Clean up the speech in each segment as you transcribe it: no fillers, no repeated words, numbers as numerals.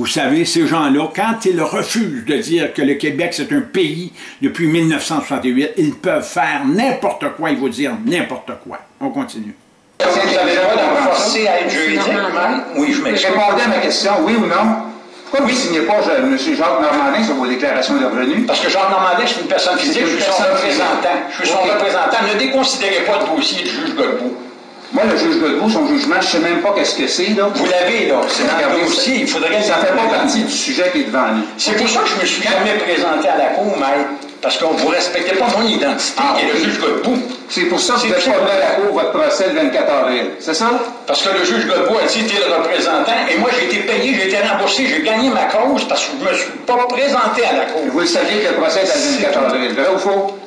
vous savez, ces gens-là, quand ils refusent de dire que le Québec, c'est un pays depuis 1968, ils peuvent faire n'importe quoi, ils vont dire n'importe quoi. On continue. Vous avez le droit de me forcer à être juridique, oui, je m'explique. Répondez à ma question, oui ou non? Pourquoi vous ne signez pas M. Jacques Normandin sur vos déclarations de revenus? Parce que Jacques Normandin, je suis une personne physique, je suis son représentant. Je suis son représentant. Ne déconsidérez pas le dossier du juge Godbout. Moi, le juge Godbout, son jugement, je ne sais même pas qu'est-ce que c'est, là. Vous l'avez, là. C'est dans le dossier. Il faudrait... Ça ne fait pas partie du sujet qui est devant nous. C'est pour ça que je me suis jamais présenté à la cour, maître. Parce que vous ne respectez pas mon identité, qui est le juge Godbout. C'est pour ça que vous n'êtes pas venu à la cour votre procès le 24 avril. C'est ça? Parce que le juge Godbout a dit qu'il était le représentant, et moi j'ai été payé, j'ai été remboursé, j'ai gagné ma cause parce que je ne me suis pas présenté à la cour. Vous le saviez que le procès est le 24 avril. Vrai ou faux?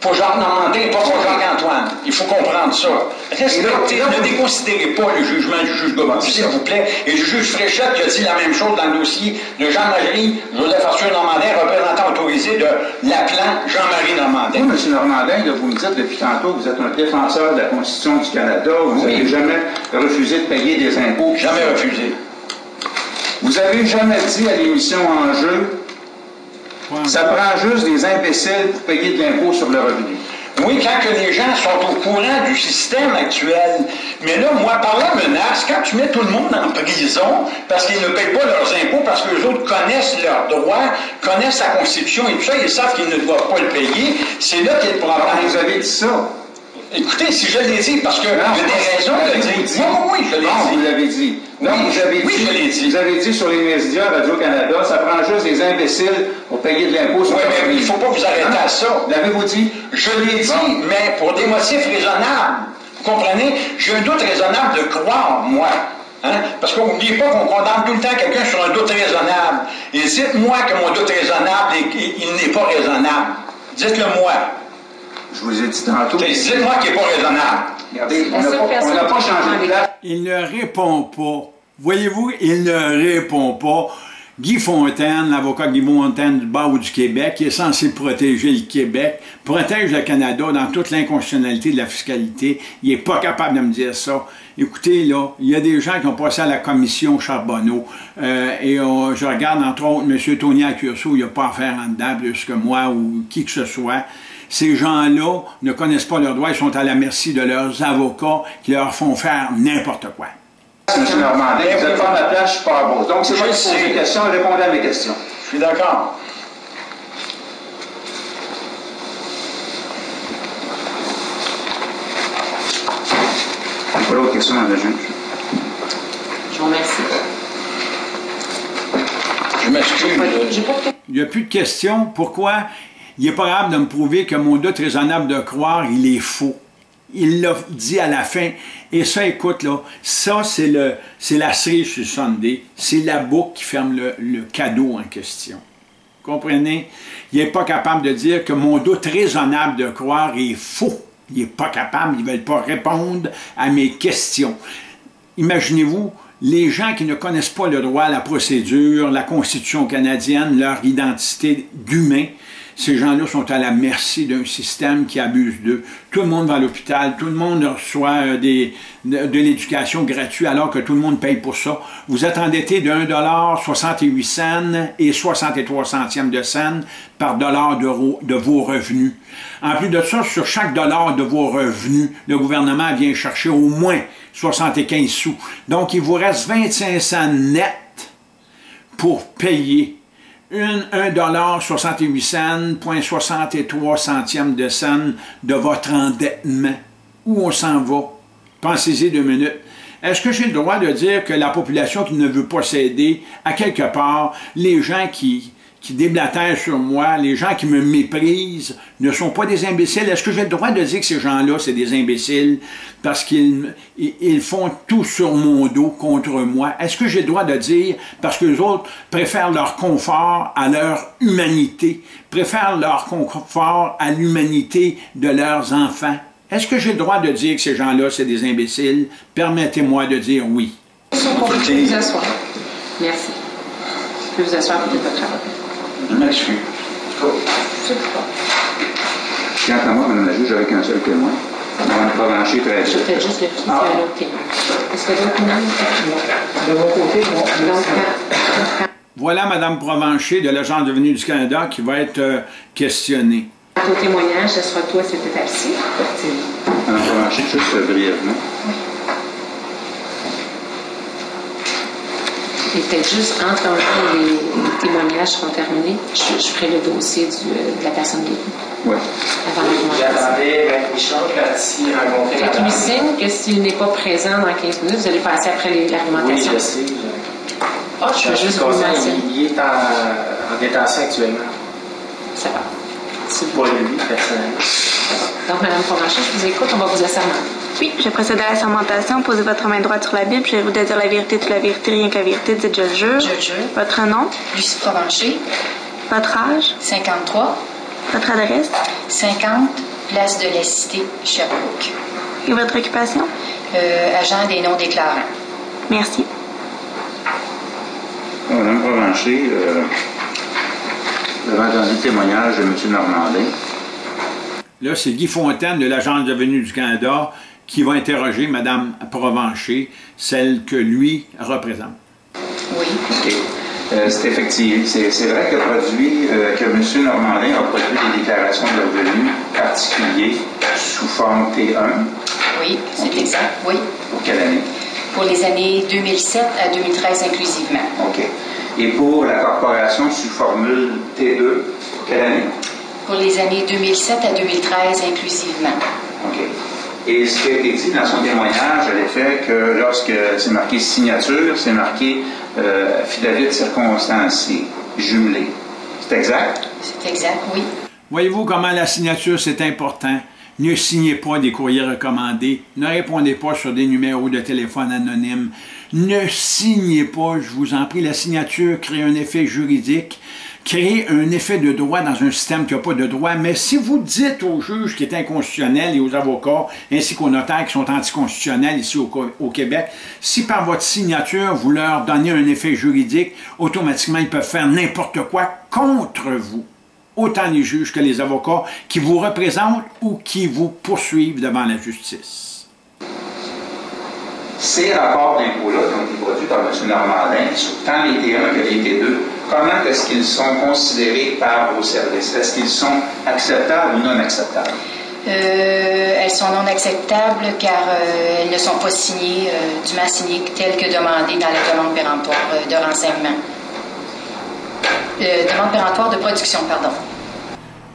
Pour Jacques Normandin, pas pour Jacques-Antoine. Il faut comprendre ça. Respectez, ne déconsidérez pas le jugement du juge Godbout, s'il vous plaît. Et le juge Fréchette qui a dit la même chose dans le dossier de Jean-Marie Joseph-Arthur Normandin, représentant autorisé de l'appelant Jean-Marie Normandin. Vous, M. Normandin, vous me dites depuis tantôt que vous êtes un défenseur de la Constitution du Canada. Vous n'avez jamais refusé de payer des impôts. Jamais refusé. Vous avez jamais dit à l'émission Enjeu, ça prend juste des imbéciles pour payer de l'impôt sur le revenu. Oui, quand que les gens sont au courant du système actuel. Mais là, moi, par la menace, quand tu mets tout le monde en prison parce qu'ils ne payent pas leurs impôts, parce que les autres connaissent leurs droits, connaissent la Constitution et tout ça, ils savent qu'ils ne doivent pas le payer, c'est là qu'est le problème. Vous avez dit ça. Écoutez, si je l'ai dit, parce que il y a des raisons de le dire. Oui, je l'ai dit. Vous l'avez dit. Oui, je l'ai dit. Vous avez dit sur les médias, Radio-Canada, ça prend juste des imbéciles pour payer de l'impôt sur le revenu. Mais il ne faut pas vous arrêter à ça. L'avez-vous dit? Je l'ai dit, mais pour des motifs raisonnables. Vous comprenez? J'ai un doute raisonnable de croire, moi. Hein? Parce qu'on n'oublie pas qu'on condamne tout le temps quelqu'un sur un doute raisonnable. Et dites-moi que mon doute raisonnable, il n'est pas raisonnable. Dites-le moi. Je vous ai dit tantôt. Dites-moi qu'il n'est pas raisonnable. Regardez, on n'a pas changé de place. Il ne répond pas. Voyez-vous, il ne répond pas. Guy Fontaine, l'avocat Guy Fontaine du barreau du Québec, qui est censé protéger le Québec, protège le Canada dans toute l'inconstitutionnalité de la fiscalité. Il n'est pas capable de me dire ça. Écoutez, là, il y a des gens qui ont passé à la commission Charbonneau, et je regarde entre autres M. Tony Accurso, il n'y a pas à faire en dedans plus que moi ou qui que ce soit. Ces gens-là ne connaissent pas leurs droits, ils sont à la merci de leurs avocats qui leur font faire n'importe quoi. M. Normandin, vous êtes pas à ma place, je ne suis pas à vous. Donc, c'est moi qui pose des questions, répondez à mes questions. Je suis d'accord. Pas l'autre question, Mme la juge. Je vous remercie. Je m'excuse. Il n'y a plus de questions. Pourquoi? Il n'est pas capable de me prouver que mon doute raisonnable de croire, il est faux. Il l'a dit à la fin. Et ça, écoute, là, ça, c'est la cerise sur Sunday. C'est la boucle qui ferme le cadeau en question. Comprenez? Il n'est pas capable de dire que mon doute raisonnable de croire est faux. Il n'est pas capable, ils ne veulent pas répondre à mes questions. Imaginez-vous, les gens qui ne connaissent pas le droit, la procédure, la Constitution canadienne, leur identité d'humain, ces gens-là sont à la merci d'un système qui abuse d'eux. Tout le monde va à l'hôpital, tout le monde reçoit de l'éducation gratuite alors que tout le monde paye pour ça. Vous êtes endetté de 1,68 $ et 63 centièmes de cent par dollar de vos revenus. En plus de ça, sur chaque dollar de vos revenus, le gouvernement vient chercher au moins 75 sous. Donc, il vous reste 25 cents net pour payer 1,68 $, 63 centièmes de cent de votre endettement. Où on s'en va? Pensez-y 2 minutes. Est-ce que j'ai le droit de dire que la population qui ne veut pas céder, à quelque part, les gens qui déblatèrent sur moi, les gens qui me méprisent, ne sont pas des imbéciles? Est-ce que j'ai le droit de dire que ces gens-là, c'est des imbéciles parce qu'ils font tout sur mon dos contre moi? Est-ce que j'ai le droit de dire, parce que les autres préfèrent leur confort à leur humanité, préfèrent leur confort à l'humanité de leurs enfants? Est-ce que j'ai le droit de dire que ces gens-là, c'est des imbéciles? Permettez-moi de dire oui. Vous pouvez vous asseoir. Merci. Vous pouvez vous asseoir pour votre avocat. Je m'excuse. Quant à moi, Mme la juge, avec un seul témoin, Mme Provencher, très bien. Je fais juste le petit un autre témoin. Est-ce que d'autres témoins? De mon côté, moi. Voilà Mme Provencher de l'Agence de revenus du Canada qui va être questionnée. Ton témoignage, ce sera toi, cette étape-ci. Mme Provencher, juste brièvement. Oui. Et peut-être juste en temps que les témoignages seront terminés, je ferai le dossier de la personne guérie. Oui. Avant l'argumentation. J'attendais Maître Michon qui rencontrer Fait qu'il lui signe que s'il n'est pas présent dans 15 minutes, vous allez passer après l'argumentation. Oui, je sais. Je veux juste vous mentionner. Il est en détention actuellement. Ça va. C'est Pas lui, personnellement. Donc, Mme Provencher, je vous écoute, on va vous assermenter. Oui, je procède à la sermentation. Posez votre main droite sur la Bible. Je vais vous dire la vérité, toute la vérité, rien que la vérité. Dites « je jure ». Je jure. Votre nom. Lucie Provencher. Votre âge. 53. Votre adresse. 50, place de la Cité, Sherbrooke. Et votre occupation. Agent des non déclarants. Merci. Mme Provencher, vous avez entendu le témoignage de M. Normandin. Là, c'est Guy Fontaine de l'Agence de revenus du Canada qui va interroger Mme Provencher, celle que lui représente. Oui. OK. C'est effectif. C'est vrai que M. Normandin a produit des déclarations de revenus particuliers sous forme T1. Oui, c'est OK. exact. Oui. Pour quelle année? Pour les années 2007 à 2013 inclusivement. OK. Et pour la corporation sous formule T2, pour quelle année? Pour les années 2007 à 2013 inclusivement. OK. Et ce qui a été dit dans son témoignage, à l'effet que lorsque c'est marqué signature, c'est marqué affidavit circonstancié, jumelé. C'est exact? C'est exact, oui. Voyez-vous comment la signature, c'est important? Ne signez pas des courriers recommandés. Ne répondez pas sur des numéros de téléphone anonymes. Ne signez pas, je vous en prie. La signature crée un effet juridique, crée un effet de droit dans un système qui n'a pas de droit. Mais si vous dites aux juges qui est inconstitutionnel et aux avocats, ainsi qu'aux notaires qui sont anticonstitutionnels ici au Québec, si par votre signature, vous leur donnez un effet juridique, automatiquement, ils peuvent faire n'importe quoi contre vous. Autant les juges que les avocats qui vous représentent ou qui vous poursuivent devant la justice. Ces rapports d'impôts-là qui ont été produits par M. Normandin, sur tant les T1 que les T2, comment est-ce qu'ils sont considérés par vos services? Est-ce qu'ils sont acceptables ou non acceptables? Elles sont non acceptables car elles ne sont pas signées, dûment signées telles que demandées dans la demande péremptoire de renseignement. Demande péremptoire de production, pardon.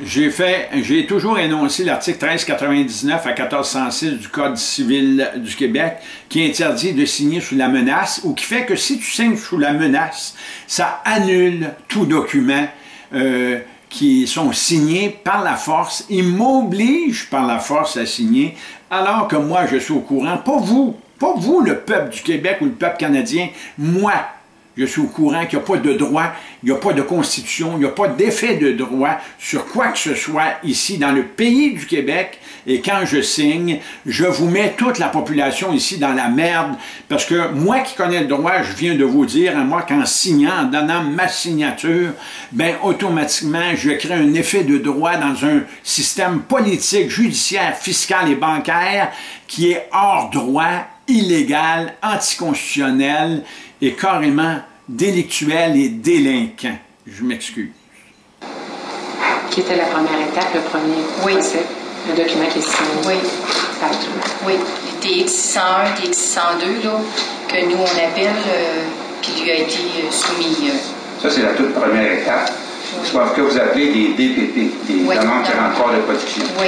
J'ai toujours énoncé l'article 1399 à 1406 du Code civil du Québec qui interdit de signer sous la menace ou qui fait que si tu signes sous la menace, ça annule tout document qui sont signés par la force. Ils m'obligent par la force à signer alors que moi je suis au courant, pas vous, le peuple du Québec ou le peuple canadien, moi. Je suis au courant qu'il n'y a pas de droit, il n'y a pas de constitution, il n'y a pas d'effet de droit sur quoi que ce soit ici dans le pays du Québec. Et quand je signe, je vous mets toute la population ici dans la merde. Parce que moi qui connais le droit, je viens de vous dire, à moi qu'en signant, en donnant ma signature, ben automatiquement, je crée un effet de droit dans un système politique, judiciaire, fiscal et bancaire qui est hors droit, illégal, anticonstitutionnel et carrément délictuel et délinquant. Je m'excuse. Qui était la première étape, le premier procès, le document qui est signé. Oui. Actuellement. Oui. Les TX101, TX102, là, que nous on appelle, qui lui a été soumis. Ça, c'est la toute première étape. C'est ce que vous appelez des DPP, des demandes péremptoires de production. Oui.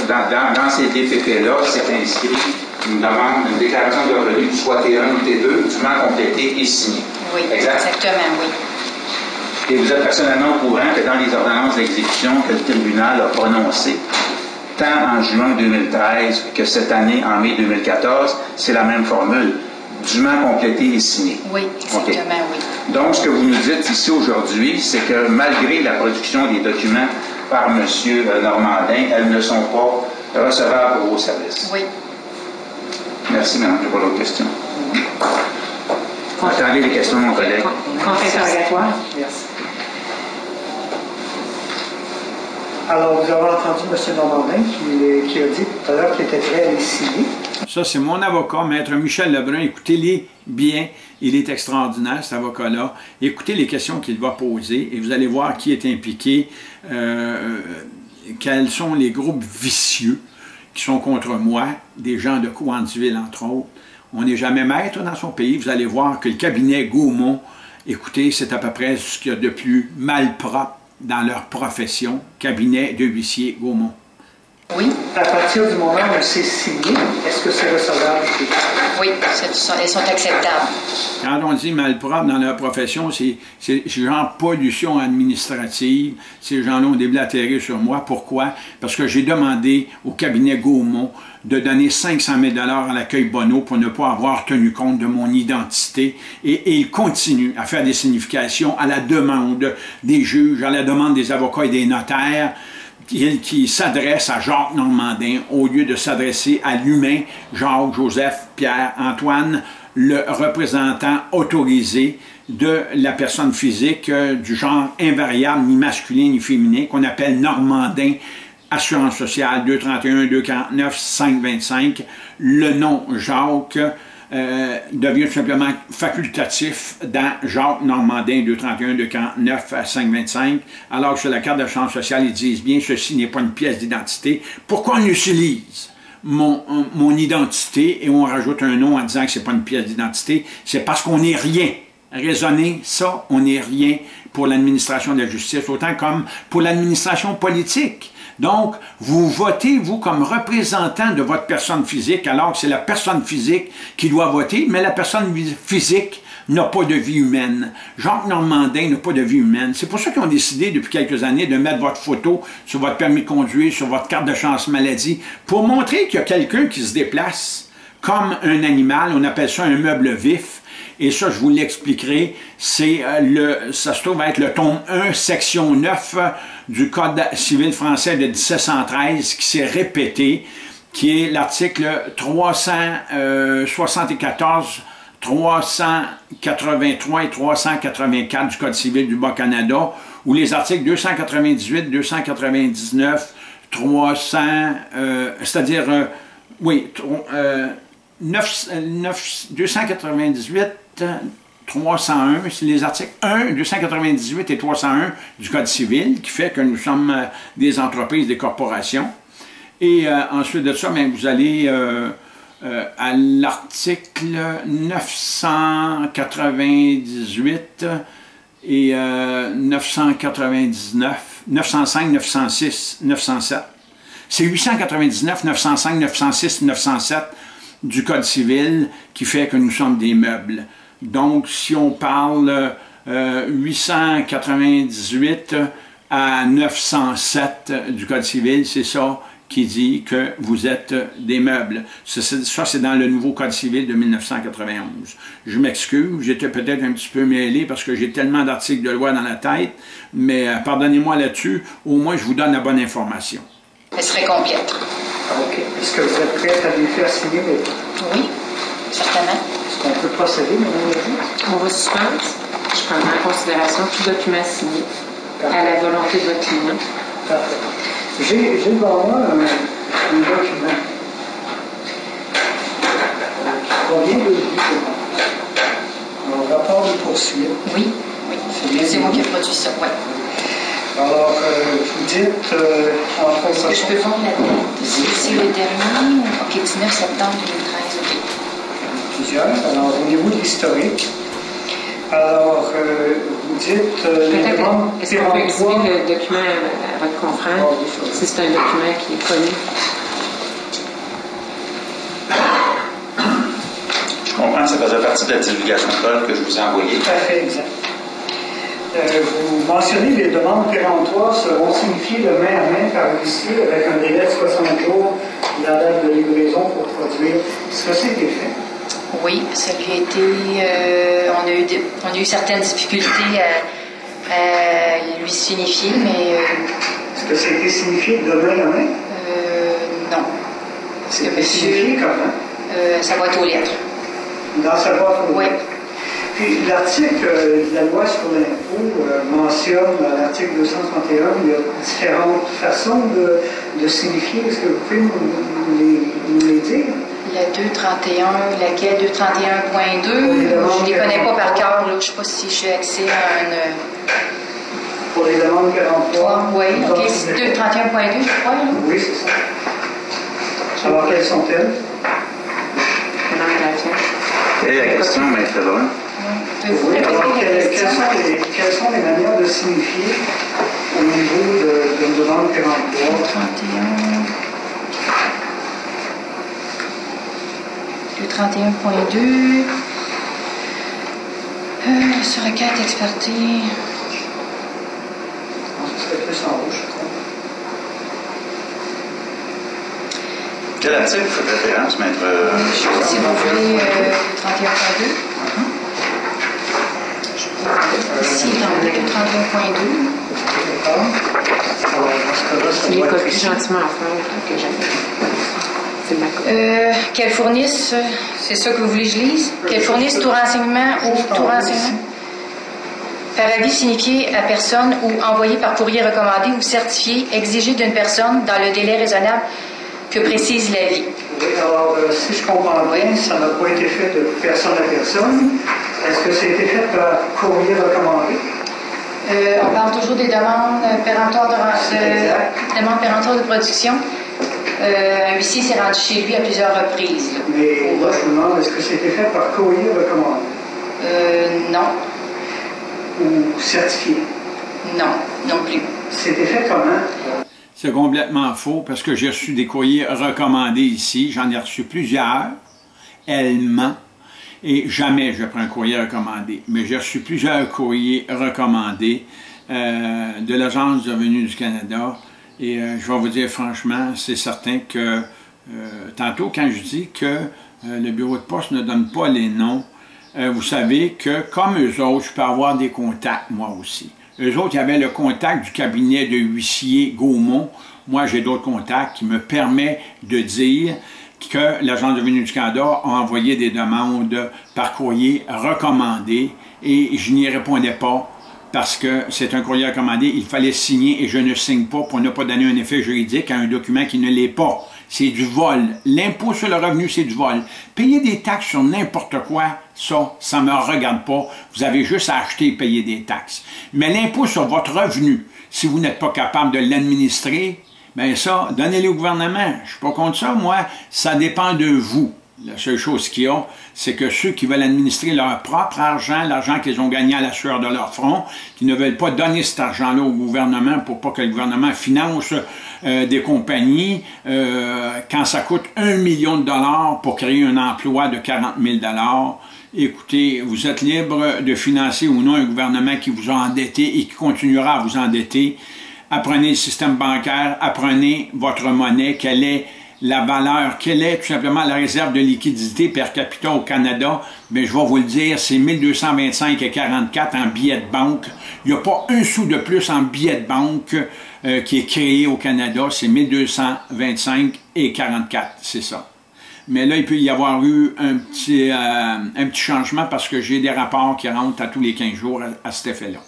Dans ces DPP-là, c'est inscrit une demande, une déclaration de revenus, soit T1 ou T2, dûment complétée et signée. Oui, exactement, oui. Et vous êtes personnellement au courant que dans les ordonnances d'exécution que le tribunal a prononcées, tant en juin 2013 que cette année, en mai 2014, c'est la même formule, dûment complétée et signée. Oui, exactement, oui. Donc, ce que vous nous dites ici aujourd'hui, c'est que malgré la production des documents par M. Normandin, elles ne sont pas recevables pour vos services. Oui. Merci, madame. Je n'ai pas d'autres questions. Attendez les questions de mon collègue. Contre-interrogatoire. Merci. Alors, vous avez entendu M. Normandin qui a dit tout à l'heure qu'il était prêt à les signer. Ça, c'est mon avocat, Maître Michel Lebrun. Écoutez-les bien. Il est extraordinaire, cet avocat-là. Écoutez les questions qu'il va poser et vous allez voir qui est impliqué, quels sont les groupes vicieux qui sont contre moi, des gens de Cowansville, entre autres. On n'est jamais maître dans son pays. Vous allez voir que le cabinet Gaumont, écoutez, c'est à peu près ce qu'il y a de plus malpropre dans leur profession. Cabinet de huissier Gaumont. Oui. À partir du moment où c'est signé, est-ce que c'est recevable? Oui, elles sont acceptables. Quand on dit malpropre dans leur profession, c'est genre pollution administrative. Ces gens-là ont déblatéré sur moi. Pourquoi? Parce que j'ai demandé au cabinet Gaumont de donner 500 000 $ à l'accueil Bonneau pour ne pas avoir tenu compte de mon identité. Et il continue à faire des significations à la demande des juges, à la demande des avocats et des notaires, qui s'adresse à Jacques Normandin au lieu de s'adresser à l'humain Jacques, Joseph, Pierre, Antoine, le représentant autorisé de la personne physique du genre invariable, ni masculin ni féminin, qu'on appelle Normandin, Assurance sociale 231-249-525. Le nom Jacques devient tout simplement facultatif dans Jacques Normandin 231-249-525, alors que sur la carte d'assurance sociale, ils disent bien, ceci n'est pas une pièce d'identité. Pourquoi on utilise mon identité et on rajoute un nom en disant que ce n'est pas une pièce d'identité? C'est parce qu'on n'est rien. Raisonner, ça, on n'est rien pour l'administration de la justice, autant comme pour l'administration politique. Donc, vous votez, vous, comme représentant de votre personne physique, alors que c'est la personne physique qui doit voter, mais la personne physique n'a pas de vie humaine. Jacques Normandin n'a pas de vie humaine. C'est pour ça qu'ils ont décidé, depuis quelques années, de mettre votre photo sur votre permis de conduire, sur votre carte de chance maladie, pour montrer qu'il y a quelqu'un qui se déplace comme un animal. On appelle ça un meuble vif. Et ça, je vous l'expliquerai, ça se trouve être le tome 1, section 9 du Code civil français de 1713 qui s'est répété, qui est l'article 374, 383 et 384 du Code civil du Bas-Canada, ou les articles 298, 299, 300, c'est-à-dire, 298, 301, c'est les articles 1, 298 et 301 du Code civil, qui fait que nous sommes des entreprises, des corporations. Et ensuite de ça, bien, vous allez à l'article 998 et 999, 905, 906, 907. C'est 899, 905, 906, 907 du Code civil qui fait que nous sommes des meubles. Donc, si on parle 898 à 907 du Code civil, c'est ça qui dit que vous êtes des meubles. Ça, c'est dans le nouveau Code civil de 1991. Je m'excuse, j'étais peut-être un petit peu mêlé parce que j'ai tellement d'articles de loi dans la tête, mais pardonnez-moi là-dessus, au moins je vous donne la bonne information. Elle serait complète. OK. Est-ce que vous êtes prête à lui faire signer les... Oui, certainement. Est-ce qu'on peut procéder, Mme la juge? On va suspendre. Je prendrai en considération tout document signé à la volonté de votre client. Parfait. J'ai devant moi un document qui provient de lui, un rapport de poursuite. Oui, c'est moi qui ai produit ça, oui. Alors, vous dites, entre Est-ce que je peux voir la date? C'est le dernier? OK, 19 septembre 2013, OK. Plusieurs. Alors, au niveau de l'historique, alors, vous dites... Est-ce qu'on peut exhiber le document à votre confrère, si c'est un document qui est connu? Je comprends que ça faisait partie de la divulgation de code que je vous ai envoyée. Tout à fait, exact. Vous mentionnez les demandes péremptoires seront signifiées de main à main par l'huissier avec un délai de 60 jours de la date de livraison pour produire. Est-ce que c'est fait? Oui, ça lui a été... on a eu certaines difficultés à lui signifier, mais... Est-ce que ça a été signifié de main à main? Non. C'est signifié comment? Sa boîte aux lettres. Dans sa boîte aux lettres? Oui. Puis l'article de la loi sur l'impôt mentionne, à l'article 231, il y a différentes façons de signifier. Est-ce que vous pouvez nous les dire? La 231, laquelle 231.2, je ne les connais pas par cœur, je ne sais pas si j'ai accès à une... Pour les demandes 43. Oui, ok, c'est 231.2, je crois. Là. Oui, c'est ça. Alors, quelles sont-elles? Quelle est la question, Maître Brun? Oui, alors, quelles sont les manières de signifier au niveau de demande 43? 231.2. Sur requête expertise. Ce serait plus en rouge, je crois. Quel article vous faites référence, Maître? Si vous voulez, 31.2. Ici, dans le 31.2. D'accord. Alors, dans ce cas-là, ça Les doit être copies ici. gentiment à faire que j'avais. C'est ma copie. Qu'elles fournissent, c'est ça que vous voulez que je lise? Qu'elles fournissent tout renseignement ou tout renseignement? Par avis signifié à personne ou envoyé par courrier recommandé ou certifié, exigé d'une personne dans le délai raisonnable que précise l'avis. Oui, alors, si je comprends bien, ça n'a pas été fait de personne à personne. Est-ce que ça a été fait par courrier recommandé? On parle toujours des demandes péremptoires demandes péremptoires de production. Un huissier s'est rendu chez lui à plusieurs reprises. Là. Mais là, je me demande, est-ce que c'était fait par courrier recommandé? Non. Ou certifié? Non, non plus. C'était fait comment? C'est complètement faux parce que j'ai reçu des courriers recommandés ici. J'en ai reçu plusieurs. Elle ment. Et jamais je prends un courrier recommandé. Mais j'ai reçu plusieurs courriers recommandés de l'Agence de revenus du Canada. Et je vais vous dire franchement, c'est certain que tantôt quand je dis que le bureau de poste ne donne pas les noms, vous savez que comme eux autres, je peux avoir des contacts moi aussi. Eux autres, il y avait le contact du cabinet de huissier Gaumont. Moi, j'ai d'autres contacts qui me permettent de dire que l'Agence de revenus du Canada a envoyé des demandes par courrier recommandé et je n'y répondais pas parce que c'est un courrier recommandé, il fallait signer et je ne signe pas pour ne pas donner un effet juridique à un document qui ne l'est pas. C'est du vol. L'impôt sur le revenu, c'est du vol. Payer des taxes sur n'importe quoi, ça ne me regarde pas. Vous avez juste à acheter et payer des taxes. Mais l'impôt sur votre revenu, si vous n'êtes pas capable de l'administrer, bien ça, donnez-le au gouvernement. Je ne suis pas contre ça, moi. Ça dépend de vous. La seule chose qu'il y a, c'est que ceux qui veulent administrer leur propre argent, l'argent qu'ils ont gagné à la sueur de leur front, qui ne veulent pas donner cet argent-là au gouvernement pour pas que le gouvernement finance des compagnies quand ça coûte 1 million de dollars pour créer un emploi de 40 000 $. Écoutez, vous êtes libre de financer ou non un gouvernement qui vous a endetté et qui continuera à vous endetter. Apprenez le système bancaire, apprenez votre monnaie, quelle est la valeur, quelle est tout simplement la réserve de liquidité per capita au Canada. Bien, je vais vous le dire, c'est 1225,44 en billets de banque. Il n'y a pas un sou de plus en billets de banque qui est créé au Canada, c'est 1225,44, c'est ça. Mais là, il peut y avoir eu un petit changement parce que j'ai des rapports qui rentrent à tous les 15 jours à cet effet-là.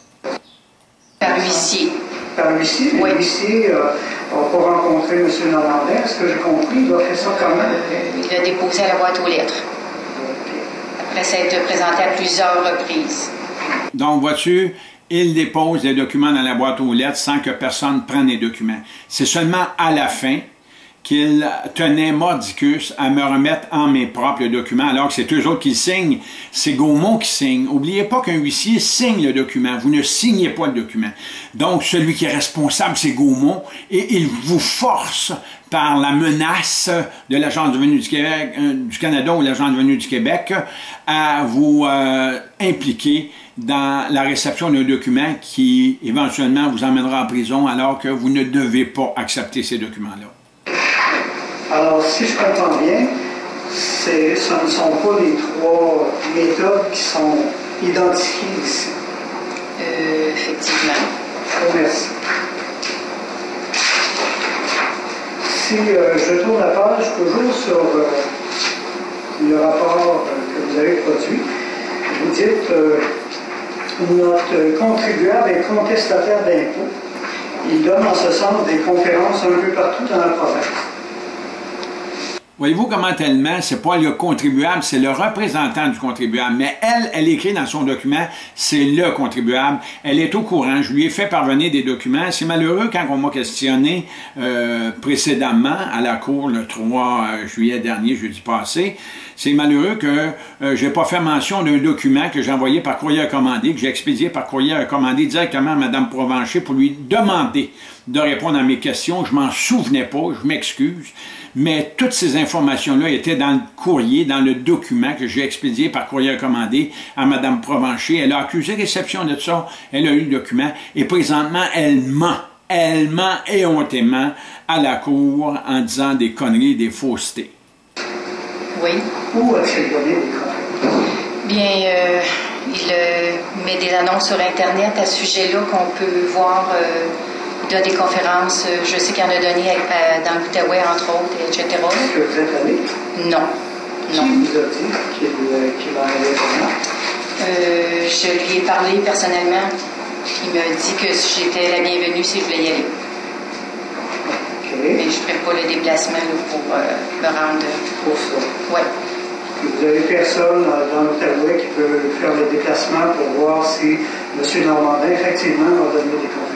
Par huissier. Par l'huissier, Oui. L'huissier n'a pas rencontré M. Normandin. Est-ce que j'ai compris? Il a fait ça comment? Il l'a déposé à la boîte aux lettres. Après, ça a été présenté à plusieurs reprises. Donc, vois-tu, il dépose les documents dans la boîte aux lettres sans que personne prenne les documents. C'est seulement à la fin qu'il tenait mordicus à me remettre en mes propres documents, alors que c'est eux autres qui signent, c'est Gaumont qui signe. N'oubliez pas qu'un huissier signe le document, vous ne signez pas le document. Donc, celui qui est responsable, c'est Gaumont, et il vous force par la menace de l'Agence de revenus du Québec, du Canada ou l'Agence de revenus du Québec à vous impliquer dans la réception d'un document qui, éventuellement, vous emmènera en prison alors que vous ne devez pas accepter ces documents-là. Alors, si je comprends bien, ce ne sont pas les trois méthodes qui sont identifiées ici. Effectivement. Je vous remercie. Si je tourne la page toujours sur le rapport que vous avez produit, vous dites notre contribuable est contestataire d'impôts. Il donne en ce sens des conférences un peu partout dans la province. Voyez-vous comment tellement, c'est pas le contribuable, c'est le représentant du contribuable. Mais elle écrit dans son document, c'est le contribuable. Elle est au courant. Je lui ai fait parvenir des documents. C'est malheureux quand on m'a questionné précédemment à la Cour le 3 juillet dernier, jeudi passé. C'est malheureux que j'ai pas fait mention d'un document que j'ai envoyé par courrier recommandé, que j'ai expédié par courrier recommandé directement à Mme Provencher pour lui demander de répondre à mes questions. Je m'en souvenais pas, je m'excuse. Mais toutes ces informations-là étaient dans le courrier, dans le document que j'ai expédié par courrier recommandé à Mme Provencher. Elle a accusé réception de ça, elle a eu le document, et présentement, elle ment éhontément à la Cour en disant des conneries, des faussetés. Oui. Où a-t-il donné des conneries? Bien, il met des annonces sur Internet à ce sujet-là qu'on peut voir. Il donne des conférences, je sais qu'il en a donné dans l'Outaouais, entre autres, etc. Est-ce que vous êtes allé? Non. Qui vous a dit qu'il en avait vraiment? Je lui ai parlé personnellement. Il m'a dit que j'étais la bienvenue si je voulais y aller. Okay. Mais je ne ferai pas le déplacement là, pour me rendre. Pour ça? Oui. Vous avez personne dans l'Outaouais qui peut faire le déplacement pour voir si M. Normandin, effectivement, a donné des conférences?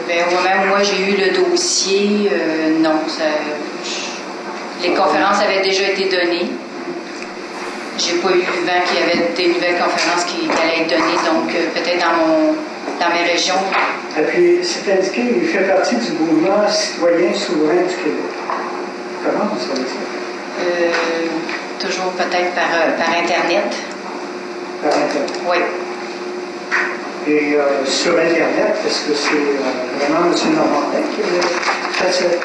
Ben, au moment où moi j'ai eu le dossier, non. Les conférences avaient déjà été données. J'ai pas eu vent qu'il y avait des nouvelles conférences qui allaient être données, donc peut-être dans mes régions. Et puis, c'est indiqué, il fait partie du mouvement citoyen souverain du Québec. Comment vous savez ça? Toujours peut-être par Internet. Par Internet? Oui. Et sur Internet, est-ce que c'est vraiment M. Normandin qui a fait cette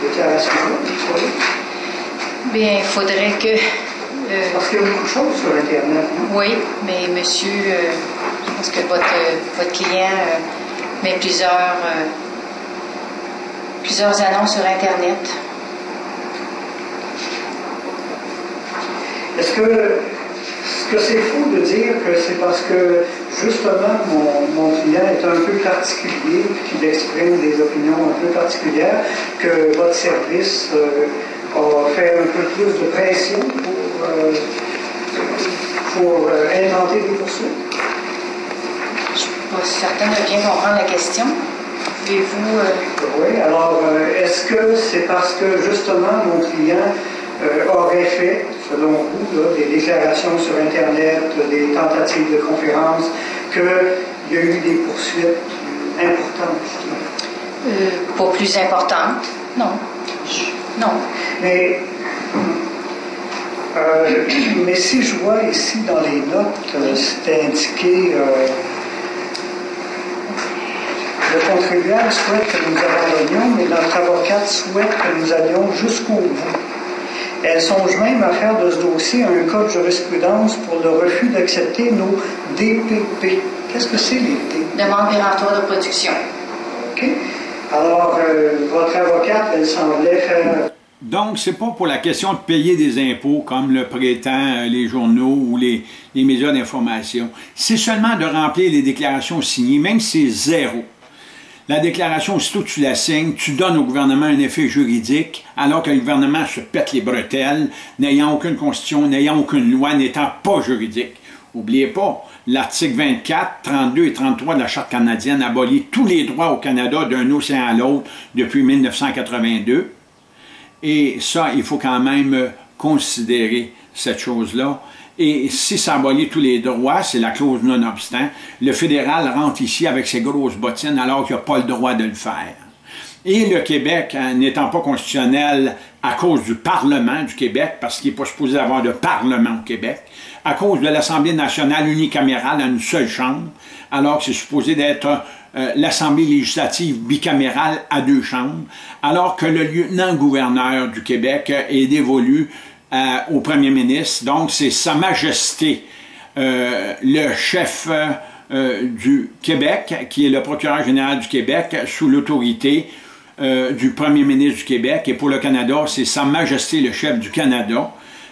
déclaration-là? Bien, il faudrait que... Parce qu'il y a beaucoup de choses sur Internet, non? Oui, mais monsieur, je pense que votre client met plusieurs annonces sur Internet. Est-ce que c'est faux de dire que c'est parce que, justement, mon client est un peu particulier, puis qu'il exprime des opinions un peu particulières, que votre service a fait un peu plus de pression pour inventer des poursuites? Je ne suis pas certaine de bien comprendre la question. Pouvez-vous... Oui, alors, est-ce que c'est parce que, justement, mon client aurait fait, selon vous, là, des déclarations sur Internet, des tentatives de conférences, qu'il y a eu des poursuites importantes, justement? Pas plus importantes, non. Non. Mais si je vois ici dans les notes, c'est indiqué le contribuable souhaite que nous abandonnions, mais notre avocate souhaite que nous allions jusqu'au bout. Elle songe même à faire de ce dossier un cas de jurisprudence pour le refus d'accepter nos DPP. Qu'est-ce que c'est, les DPP? Demande péremptoire de production. OK. Alors, votre avocate, elle semblait faire... Donc, c'est pas pour la question de payer des impôts, comme le prétendent les journaux ou les médias d'information. C'est seulement de remplir les déclarations signées, même si c'est zéro. La déclaration, aussitôt que tu la signes, tu donnes au gouvernement un effet juridique, alors que le gouvernement se pète les bretelles, n'ayant aucune constitution, n'ayant aucune loi, n'étant pas juridique. N'oubliez pas, l'article 24, 32 et 33 de la Charte canadienne abolit tous les droits au Canada d'un océan à l'autre depuis 1982. Et ça, il faut quand même considérer cette chose-là. Et si ça abolit tous les droits, c'est la clause non-obstant, le fédéral rentre ici avec ses grosses bottines alors qu'il n'a pas le droit de le faire. Et le Québec, n'étant pas constitutionnel à cause du Parlement du Québec, parce qu'il n'est pas supposé avoir de Parlement au Québec, à cause de l'Assemblée nationale unicamérale à une seule chambre, alors que c'est supposé d'être l'Assemblée législative bicamérale à 2 chambres, alors que le lieutenant-gouverneur du Québec est dévolu au premier ministre. Donc, c'est Sa Majesté, le chef du Québec, qui est le procureur général du Québec, sous l'autorité du premier ministre du Québec. Et pour le Canada, c'est Sa Majesté, le chef du Canada,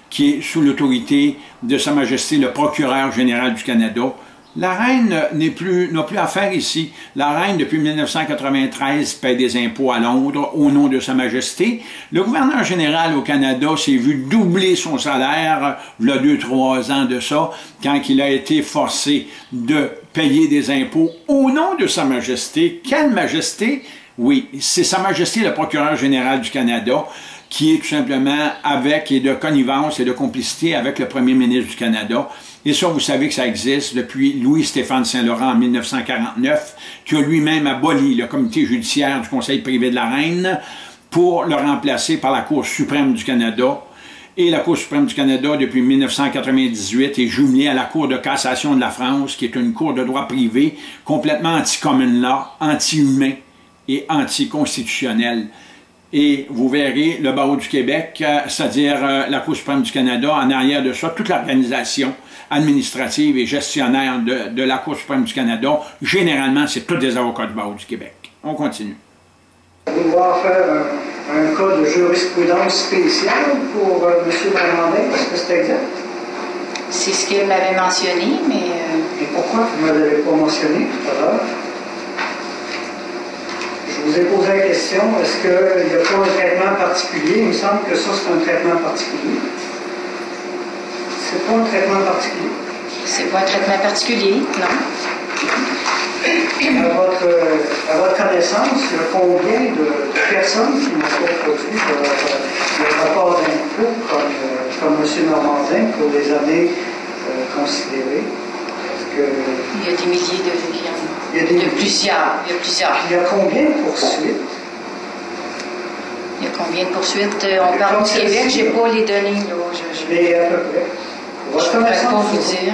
qui est sous l'autorité de Sa Majesté, le procureur général du Canada. La reine n'a plus affaire ici. La reine, depuis 1993, paie des impôts à Londres au nom de Sa Majesté. Le gouverneur général au Canada s'est vu doubler son salaire, il y a 2-3 ans de ça, quand il a été forcé de payer des impôts au nom de Sa Majesté. Quelle Majesté? Oui, c'est Sa Majesté le procureur général du Canada, qui est tout simplement avec et de connivence et de complicité avec le premier ministre du Canada. Et ça, vous savez que ça existe depuis Louis-Stéphane Saint-Laurent en 1949, qui a lui-même aboli le comité judiciaire du Conseil privé de la Reine pour le remplacer par la Cour suprême du Canada. Et la Cour suprême du Canada, depuis 1998, est jumelée à la Cour de cassation de la France, qui est une cour de droit privé complètement anti-common law, anti-humain et anticonstitutionnel. Et vous verrez le barreau du Québec, c'est-à-dire la Cour suprême du Canada, en arrière de ça, toute l'organisation administrative et gestionnaire de la Cour suprême du Canada, généralement, c'est tous des avocats du barreau du Québec. On continue. Vouloir faire un cas de jurisprudence spéciale pour M. Normandin, est-ce que c'est exact? C'est ce qu'il m'avait mentionné, mais... Et pourquoi vous ne me l'avez pas mentionné tout à l'heure? Je vous ai posé la question, est-ce qu'il n'y a pas un traitement particulier? Il me semble que ça, c'est un traitement particulier. C'est pas un traitement particulier? C'est pas un traitement particulier, non. À votre connaissance, il y a combien de personnes qui n'ont pas produit le rapport d'impôt comme M. Normandin pour les années considérées? Il y a des milliers de gens. Il y a plusieurs. Il y a combien de poursuites? Il y a combien de poursuites? On parle du Québec, je n'ai pas les données. Mais à peu près. Je ne pourrais pas vous dire.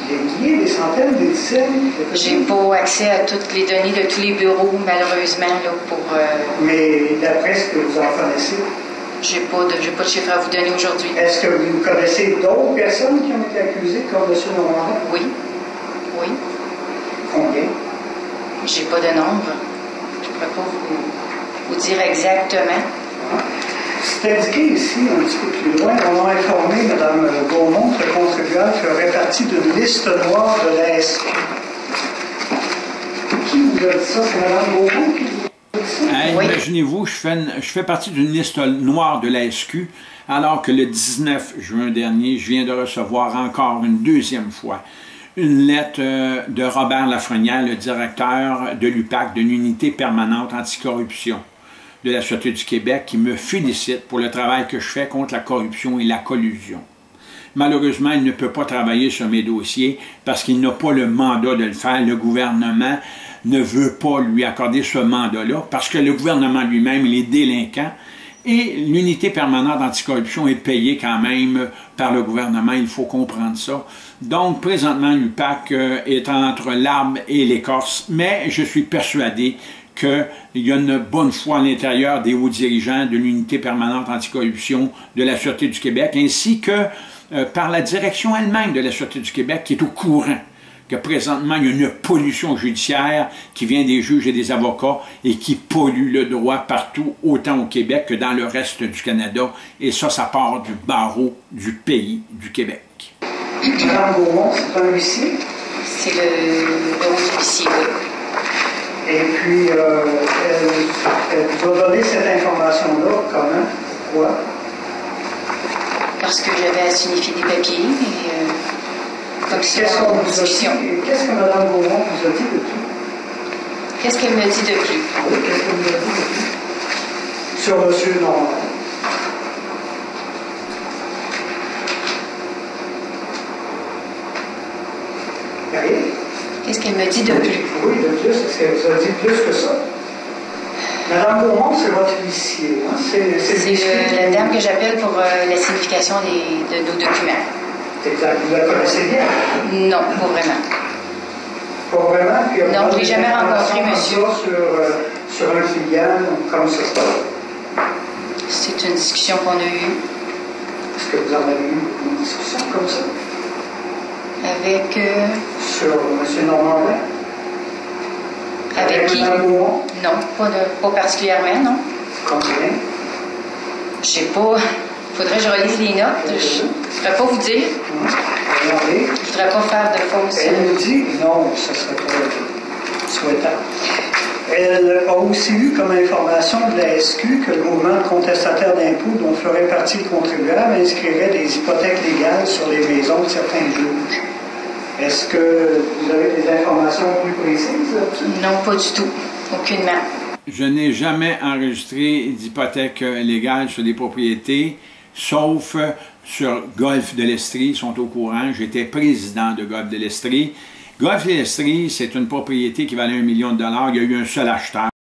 Des milliers, des centaines, des dizaines? J'ai pas accès à toutes les données de tous les bureaux, malheureusement, là, pour... Mais d'après ce que vous en connaissez? J'ai pas de chiffre à vous donner aujourd'hui. Est-ce que vous connaissez d'autres personnes qui ont été accusées comme M. Normandin? Oui. Combien? J'ai pas de nombre. Je ne pourrais pas vous dire exactement. C'est indiqué ici, un petit peu plus loin, on a informé Mme Beaumont que le contribuable ferait partie d'une liste noire de la SQ. Qui vous a dit ça? C'est Mme Beaumont qui vous a dit ça? Oui. Imaginez-vous, je fais partie d'une liste noire de la SQ, alors que le 19 juin dernier, je viens de recevoir encore une deuxième fois une lettre de Robert Lafrenière, le directeur de l'UPAC, de l'unité permanente anticorruption de la Sûreté du Québec, qui me félicite pour le travail que je fais contre la corruption et la collusion. Malheureusement, il ne peut pas travailler sur mes dossiers parce qu'il n'a pas le mandat de le faire. Le gouvernement ne veut pas lui accorder ce mandat-là parce que le gouvernement lui-même, il est délinquant. Et l'unité permanente anticorruption est payée quand même par le gouvernement, il faut comprendre ça. Donc, présentement, l'UPAC est entre l'arbre et l'écorce, mais je suis persuadé qu'il y a une bonne foi à l'intérieur des hauts dirigeants de l'unité permanente anticorruption de la Sûreté du Québec, ainsi que par la direction elle-même de la Sûreté du Québec, qui est au courant que présentement, il y a une pollution judiciaire qui vient des juges et des avocats et qui pollue le droit partout, autant au Québec que dans le reste du Canada. Et ça part du barreau du pays du Québec. Mme Beaumont, c'est un huissier? C'est le haut huissier, oui. Et puis, elle vous a donné cette information-là, comment? Pourquoi? Parce que j'avais à signifier des papiers et... Qu'est-ce que Mme Beaumont vous a dit de plus? Qu'est-ce qu'elle me dit de plus? Oui, qu'est-ce qu'elle vous a dit de plus? Sur M. Normandin. Rien? Qu'est-ce qu'elle me dit de plus? Oui, de plus. Est-ce qu'elle vous a dit plus que ça? Mme Beaumont, c'est votre huissier. Hein? C'est la dame que j'appelle pour la signification de nos documents. Exact. Vous la connaissez bien? Non, pas vraiment. Pas vraiment? Puis non, je ne l'ai jamais rencontré, monsieur. Sur un client, comme ça? C'est une discussion qu'on a eue. Est-ce que vous en avez eu une discussion comme ça? Avec... Sur M. Normandin? Avec qui? Mme Beaumont? Non, pas particulièrement, non. Combien? Je sais pas. Faudrait que je relise les notes. Je ne pourrais pas vous dire. Je ne voudrais pas faire de fausse. Elle nous dit non, ce serait pas souhaitable. Elle a aussi eu comme information de la SQ que le mouvement de contestataires d'impôts, dont ferait partie le contribuable, inscrirait des hypothèques légales sur les maisons de certains juges. Est-ce que vous avez des informations plus précises là-dessus? Non, pas du tout. Aucunement. Je n'ai jamais enregistré d'hypothèque légale sur des propriétés, sauf sur Golfe de l'Estrie, ils sont au courant. J'étais président de Golfe de l'Estrie. Golfe de l'Estrie, c'est une propriété qui valait $1 million. Il y a eu un seul acheteur.